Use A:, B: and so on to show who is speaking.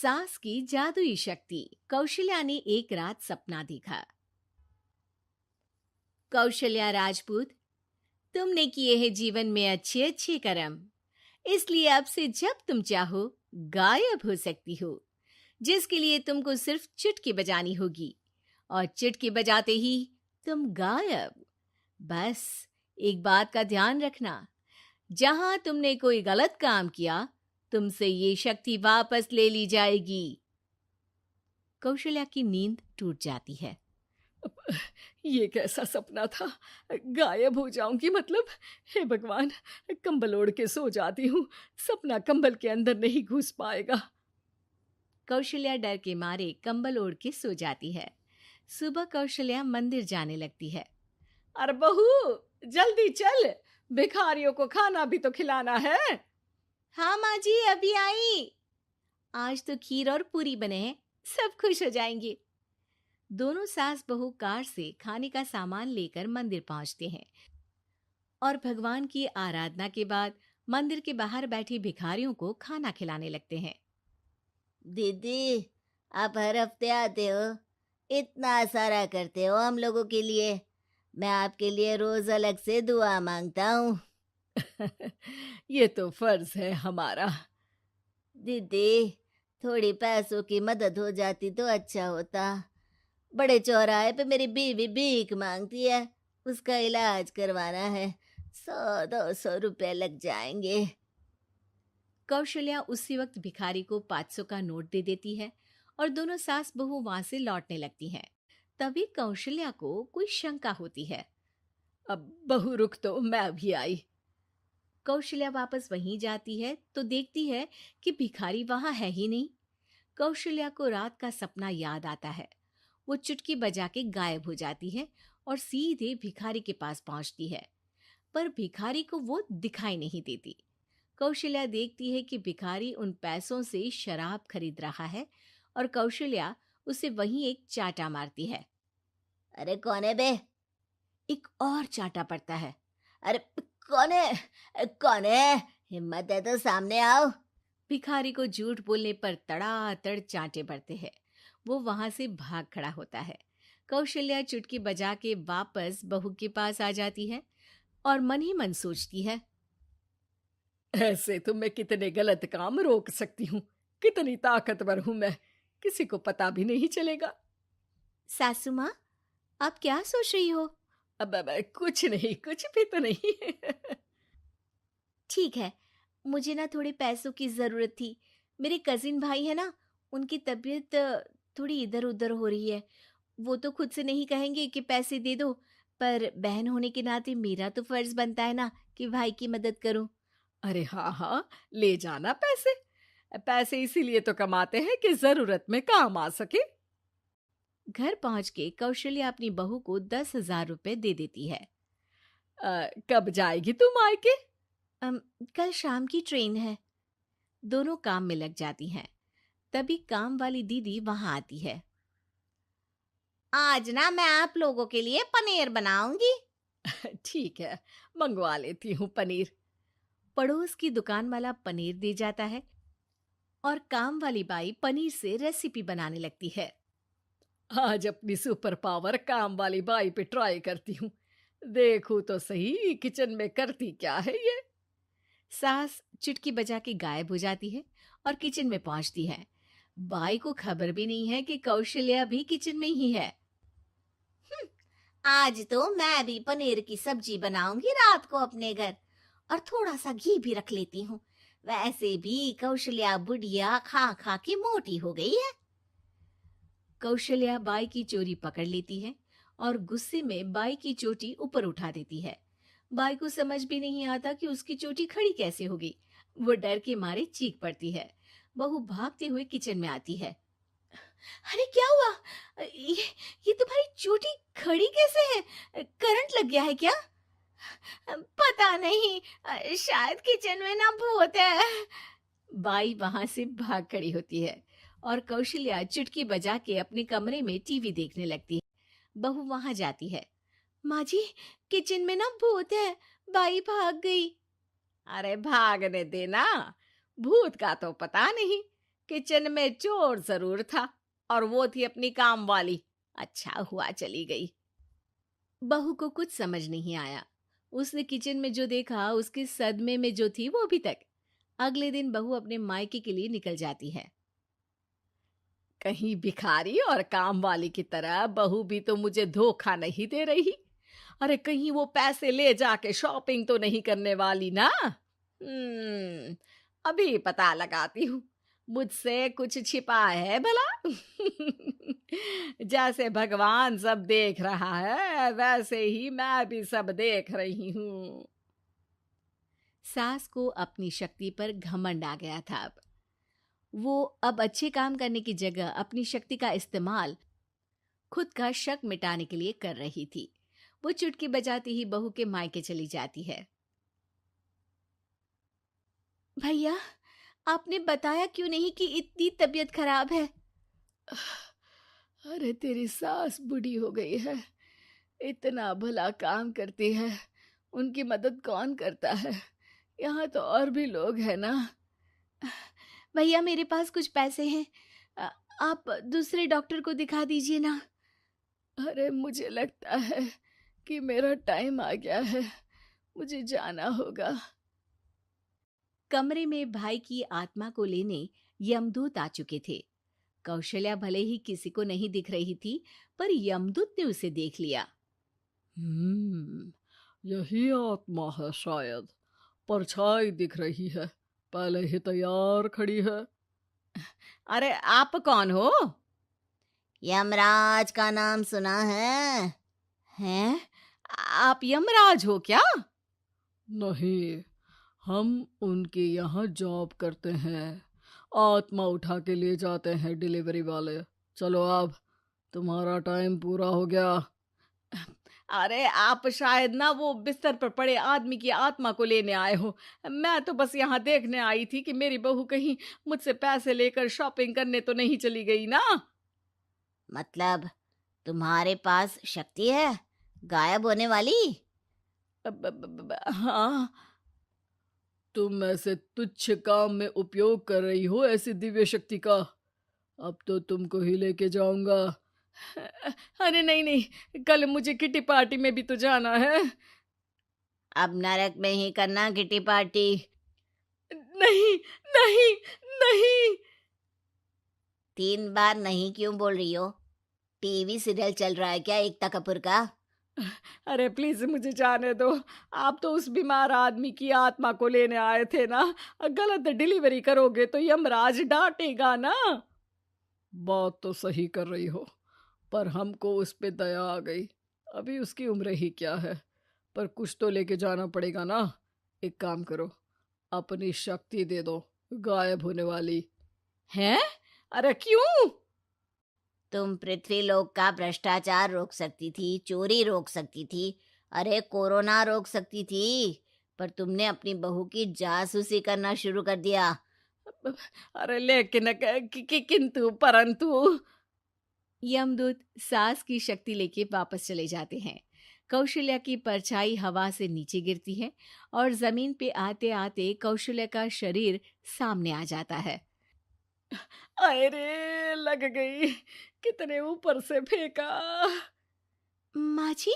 A: सास की जादुई शक्ति। कौशल्या ने एक रात सपना देखा। कौशल्या राजपूत, तुमने किए हैं जीवन में अच्छे अच्छे कर्म, इसलिए अब से जब तुम चाहो गायब हो सकती हो, जिसके लिए तुमको सिर्फ चुटकी बजानी होगी और चुटकी बजाते ही तुम गायब। बस एक बात का ध्यान रखना, जहां तुमने कोई गलत काम किया तुमसे ये शक्ति वापस ले ली जाएगी। कौशल्या की नींद टूट जाती है।
B: ये कैसा सपना था? गायब हो जाऊंगी मतलब? हे भगवान, कंबल ओढ़ के सो जाती हूँ, सपना कंबल के अंदर नहीं घुस पाएगा।
A: कौशल्या डर के मारे कंबल ओढ़ के सो जाती है। सुबह कौशल्या मंदिर जाने लगती है।
B: अरे बहू, जल्दी चल, भिखारियों को खाना भी तो खिलाना है।
A: हाँ माँ जी, अभी आई। आज तो खीर और पूरी बने हैं, सब खुश हो जाएंगे। दोनों सास बहू कार से खाने का सामान लेकर मंदिर पहुंचते हैं और भगवान की आराधना के बाद मंदिर के बाहर बैठे भिखारियों को खाना खिलाने लगते हैं।
C: दीदी, आप हर हफ्ते आते हो, इतना सारा करते हो हम लोगों के लिए। मैं आपके लिए रोज अलग से दुआ मांगता हूँ।
B: ये तो फर्ज है हमारा।
C: दीदी, थोड़ी पैसों की मदद हो जाती तो अच्छा होता। बड़े चौराहे पे मेरी बीवी भीख मांगती है, उसका इलाज करवाना है, 100-200 रुपए लग जाएंगे।
A: कौशल्या उसी वक्त भिखारी को 500 का नोट दे देती है और दोनों सास बहू वहां से लौटने लगती हैं। तभी कौशल्या को कोई शंका होती है।
B: अब बहू रुक, तो मैं अभी आई।
A: कौशल्या वापस वहीं जाती है तो देखती है कि भिखारी वहां है ही नहीं। कौशल्या को रात का सपना याद आता है। वो चुटकी बजा के गायब हो जाती है और सीधे भिखारी के पास पहुंचती है, पर भिखारी को वो दिखाई नहीं देती। कौशल्या देखती है कि भिखारी उन पैसों से शराब खरीद रहा है और कौशल्या उसे वहीं एक चाटा मारती है।
C: अरे कौन है बे?
A: एक और चाटा पड़ता है।
C: अरे कौन है? कौन है? हिम्मत है तो सामने आओ।
A: भिखारी को झूठ बोलने पर तड़ातड़ चांटे पड़ते हैं। वो वहां से भाग खड़ा होता है। कौशल्या चुटकी बजा के वापस बहू के पास आ जाती है और मन ही मन सोचती है,
B: ऐसे तो मैं कितने गलत काम रोक सकती हूँ, कितनी ताकतवर हूँ मैं, किसी को पता भी नहीं चलेगा।
A: सासू माँ, आप क्या सोच रही हो?
B: अब कुछ नहीं, कुछ भी तो नहीं।
A: ठीक है, मुझे ना थोड़े पैसों की जरूरत थी। मेरे कजिन भाई है ना, उनकी तबीयत थोड़ी इधर उधर हो रही है। वो तो खुद से नहीं कहेंगे कि पैसे दे दो, पर बहन होने के नाते मेरा तो फर्ज बनता है ना कि भाई की मदद करूं।
B: अरे हाँ हाँ, ले जाना पैसे। पैसे इसीलिए तो कमाते हैं कि जरूरत में काम आ सके।
A: घर पहुंच के कौशल्या अपनी बहू को 10,000 रुपए दे देती है।
B: कब जाएगी तू मायके?
A: कल शाम की ट्रेन है। दोनों काम में लग जाती हैं। तभी काम वाली दीदी वहां आती है।
C: आज ना मैं आप लोगों के लिए पनीर बनाऊंगी।
B: ठीक है, मंगवा लेती हूँ पनीर।
A: पड़ोस की दुकान वाला पनीर दे जाता है और काम वाली बाई पनीर से रेसिपी बनाने लगती है।
B: आज अपनी सुपर पावर काम वाली बाई पे ट्राई करती हूँ, देखूं तो सही किचन में करती क्या है ये।
A: सास चुटकी बजा के गायब हो जाती है और किचन में पहुंचती है। बाई को खबर भी नहीं है कि कौशल्या भी किचन में ही है।
C: आज तो मैं भी पनीर की सब्जी बनाऊंगी रात को अपने घर, और थोड़ा सा घी भी रख लेती हूँ। वैसे भी कौशल्या बुढ़िया खा खा के मोटी हो गई है।
A: कौशल्या बाई की चोरी पकड़ लेती है और गुस्से में बाई की चोटी ऊपर उठा देती है। बाई को समझ भी नहीं आता कि उसकी चोटी खड़ी कैसे होगी। वो डर के मारे चीख पड़ती है। बहू भागते हुए किचन में आती है। अरे क्या हुआ? ये तुम्हारी चोटी खड़ी कैसे है? करंट लग गया है क्या?
C: पता नहीं, शायद किचन में ना भूत है।
A: बाई वहां से भाग खड़ी होती है और कौशल्या चुटकी बजा के अपने कमरे में टीवी देखने लगती है। बहू वहां जाती है। माँ जी, किचन में ना भूत है, बाई भाग गई।
B: अरे भागने देना, भूत का तो पता नहीं,
A: किचन में चोर जरूर था, और वो थी अपनी काम वाली। अच्छा हुआ चली गई। बहू को कुछ समझ नहीं आया। उसने किचन में जो देखा उसके सदमे में जो थी वो अभी तक। अगले दिन बहू अपने मायके के लिए निकल जाती है। कहीं भिखारी और काम वाली की तरह बहू भी तो मुझे धोखा नहीं दे रही। अरे कहीं वो पैसे ले जाके शॉपिंग तो नहीं करने वाली ना। अभी पता लगाती हूँ, मुझसे कुछ छिपा है भला। जैसे भगवान सब देख रहा है वैसे ही मैं भी सब देख रही हूँ। सास को अपनी शक्ति पर घमंड आ गया था। वो अब अच्छे काम करने की जगह अपनी शक्ति का इस्तेमाल खुद का शक मिटाने के लिए कर रही थी। वो चुटकी बजाती ही बहू के मायके चली जाती है। भैया, आपने बताया क्यों नहीं कि इतनी तबीयत खराब है?
B: अरे तेरी सास बूढ़ी हो गई है, इतना भला काम करती है, उनकी मदद कौन करता है? यहाँ तो और भी लोग हैं ना।
A: भैया, मेरे पास कुछ पैसे हैं, आप दूसरे डॉक्टर को दिखा दीजिए ना।
B: अरे मुझे लगता है कि मेरा टाइम आ गया है, मुझे जाना होगा।
A: कमरे में भाई की आत्मा को लेने यमदूत आ चुके थे। कौशल्या भले ही किसी को नहीं दिख रही थी, पर यमदूत ने उसे देख लिया।
B: यही आत्मा है शायद, परछाई दिख रही है, पहले ही तैयार खड़ी है।
A: अरे आप कौन हो?
C: यमराज का नाम सुना है?
A: हैं? आप यमराज हो क्या?
B: नहीं, हम उनके यहाँ जॉब करते हैं, आत्मा उठा के ले जाते हैं डिलीवरी वाले। चलो अब तुम्हारा टाइम पूरा हो गया।
A: अरे आप शायद ना वो बिस्तर पर पड़े आदमी की आत्मा को लेने आए हो। मैं तो बस यहाँ देखने आई थी कि मेरी बहू कहीं मुझसे पैसे लेकर शॉपिंग करने तो नहीं चली गई ना।
C: मतलब तुम्हारे पास शक्ति है गायब होने वाली?
A: हाँ।
B: तुम ऐसे तुच्छ काम में उपयोग कर रही हो ऐसी दिव्य शक्ति का। अब तो तुमको ही लेके जाऊंगा।
A: अरे नहीं नहीं, कल मुझे किटी पार्टी में भी तो जाना है।
C: अब नरक में ही करना किटी पार्टी।
A: नहीं नहीं नहीं।
C: 3 बार नहीं क्यों बोल रही हो? टीवी सीरियल चल रहा है क्या एकता कपूर का?
A: अरे प्लीज मुझे जाने दो। आप तो उस बीमार आदमी की आत्मा को लेने आए थे ना। गलत डिलीवरी करोगे तो यमराज डांटेगा ना।
B: बात तो सही कर रही हो, पर हमको उस पे दया आ गई। अभी उसकी उम्र ही क्या है, पर कुछ तो लेके जाना पड़ेगा ना। एक काम करो, अपनी शक्ति दे दो, गायब होने वाली।
A: हैं? अरे क्यों?
C: तुम पृथ्वी लोक का भ्रष्टाचार रोक सकती थी, चोरी रोक सकती थी, अरे कोरोना रोक सकती थी, पर तुमने अपनी बहू की जासूसी करना शुरू कर दिया।
A: अरे लेकिन किंतु परंतु। यमदूत सास की शक्ति लेके वापस चले जाते हैं। कौशल्या की परछाई हवा से नीचे गिरती है और जमीन पे आते आते कौशल्या का शरीर सामने आ जाता है।
B: अरे लग गई, कितने ऊपर से फेंका।
A: माँ जी,